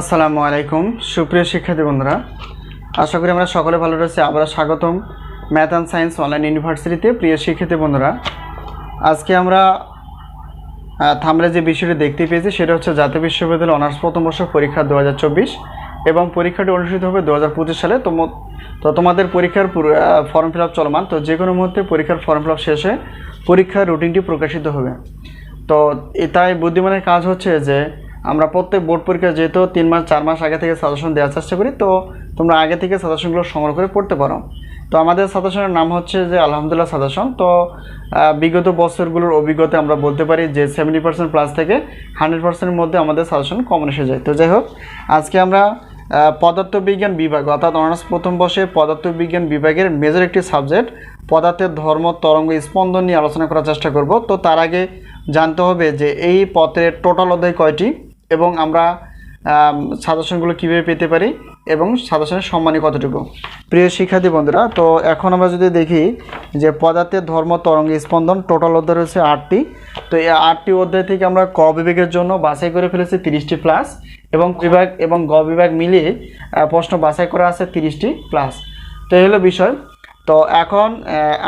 আসসালামু আলাইকুম সুপ্রিয় শিক্ষার্থী বন্ধুরা, আশা করি আমরা সকলে ভালো রয়েছি। আবার স্বাগতম ম্যাথ অ্যান্ড সায়েন্স অনলাইন ইউনিভার্সিটিতে। প্রিয় শিক্ষার্থী বন্ধুরা, আজকে আমরা থামলে যে বিষয়টি দেখতে পেয়েছি সেটা হচ্ছে জাতীয় বিশ্ববিদ্যালয় অনার্স প্রথম বর্ষ পরীক্ষা 2024 এবং পরীক্ষাটি অনুষ্ঠিত হবে 2025 সালে। তো তোমাদের পরীক্ষার ফর্ম ফিল আপ চলমান। তো যে কোনো মুহূর্তে পরীক্ষার ফর্ম ফিল আপ শেষে পরীক্ষার রুটিনটি প্রকাশিত হবে। তো তাই বুদ্ধিমানের কাজ হচ্ছে যে আমরা প্রত্যেক বোর্ড পরীক্ষা যেহেতু 3 মাস 4 মাস আগে থেকে সাজেশন দেওয়ার চেষ্টা করি, তো তোমরা আগে থেকে সাজেশনগুলো সংগ্রহ করে পড়তে পারো। তো আমাদের সাজেশনের নাম হচ্ছে যে আলহামদুলিল্লাহ সাজেশন। তো বিগত বছরগুলোর অভিজ্ঞতা আমরা বলতে পারি যে 70% প্লাস থেকে 100%-এর মধ্যে আমাদের সাজেশন কমন এসে যায়। তো যাই হোক, আজকে আমরা পদার্থবিজ্ঞান বিভাগ অর্থাৎ অনার্স প্রথম বর্ষে পদার্থবিজ্ঞান বিভাগের মেজর একটি সাবজেক্ট পদার্থের ধর্ম, তরঙ্গ, স্পন্দন নিয়ে আলোচনা করার চেষ্টা করব। তো তার আগে জানতে হবে যে এই পত্রের টোটাল অধ্যায় কয়টি এবং আমরা সাজেশনগুলো কীভাবে পেতে পারি এবং সাজেশনের সম্মানী কতটুকু। প্রিয় শিক্ষার্থী বন্ধুরা, তো এখন আমরা যদি দেখি যে পদার্থের ধর্ম, তরঙ্গ, স্পন্দন টোটাল অধ্যায় রয়েছে 8টি। তো এই 8টি অধ্যায় থেকে আমরা ক বিভাগের জন্য বাছাই করে ফেলেছি 30টি প্লাস এবং বিভাগ এবং গ বিভাগ মিলিয়ে প্রশ্ন বাছাই করা আছে 30টি প্লাস। তো এই হলো বিষয়। তো এখন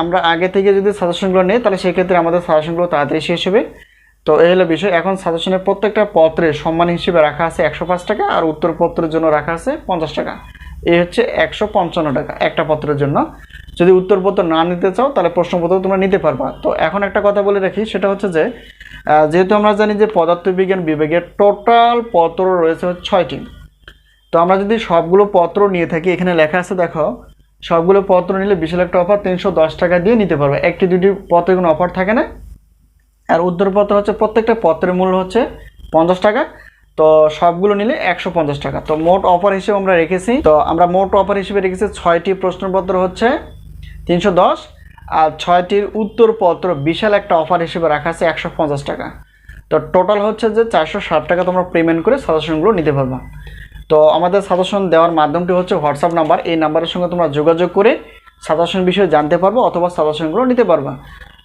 আমরা আগে থেকে যদি সাজেশনগুলো নিই তাহলে সেক্ষেত্রে আমাদের সাজেশনগুলো তাড়াতাড়ি শেষ হবে। তো এই হলো বিষয়। এখন সাজেশনের প্রত্যেকটা পত্রের সম্মান হিসেবে রাখা আছে 105 টাকা আর উত্তরপত্রের জন্য রাখা আছে 50 টাকা। এই হচ্ছে 155 টাকা একটা পত্রের জন্য। যদি উত্তরপত্র না নিতে চাও তাহলে প্রশ্নপত্র তোমরা নিতে পারবা। তো এখন একটা কথা বলে রাখি, সেটা হচ্ছে যে যেহেতু আমরা জানি যে পদার্থবিজ্ঞান বিভাগের টোটাল পত্র রয়েছে 6টি। তো আমরা যদি সবগুলো পত্র নিয়ে থাকি, এখানে লেখা আছে দেখো, সবগুলো পত্র নিলে বিশাল একটা অফার 310 টাকা দিয়ে নিতে পারবে। একটি দুটি পত্রের কোনো অফার থাকে না। আর উত্তরপত্র হচ্ছে প্রত্যেকটা পত্রের মূল্য হচ্ছে 50 টাকা। তো সবগুলো নিলে 150 টাকা। তো মোট অফার হিসেবে আমরা রেখেছি, তো আমরা মোট অফার হিসেবে রেখেছি 6টি প্রশ্নপত্র হচ্ছে 310 আর 6টির উত্তরপত্র বিশাল একটা অফার হিসেবে রাখা আছে 150 টাকা। তো টোটাল হচ্ছে যে 460 টাকা তোমরা পেমেন্ট করে সাজেশনগুলো নিতে পারবা। তো আমাদের সাজেশন দেওয়ার মাধ্যমটি হচ্ছে হোয়াটসঅ্যাপ নাম্বার। এই নাম্বারের সঙ্গে তোমরা যোগাযোগ করে সাজেশন বিষয়ে জানতে পারবো অথবা সাজেশনগুলো নিতে পারবা।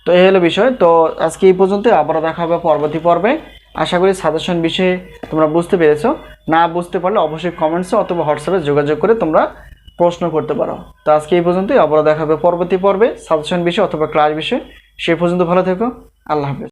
তো এই হলো বিষয়। তো আজকে এই পর্যন্ত, আবারও দেখা হবে পরবর্তী পর্বে। আশা করি সাজেশন বিষয়ে তোমরা বুঝতে পেরেছো। না বুঝতে পারলে অবশ্যই কমেন্টসে অথবা হোয়াটসঅ্যাপে যোগাযোগ করে তোমরা প্রশ্ন করতে পারো। তো আজকে এই পর্যন্তই, আবারও দেখা হবে পরবর্তী পর্বে সাজেশন বিষয় অথবা ক্লাস বিষয়ে। সে পর্যন্ত ভালো থেকো। আল্লাহ হাফেজ।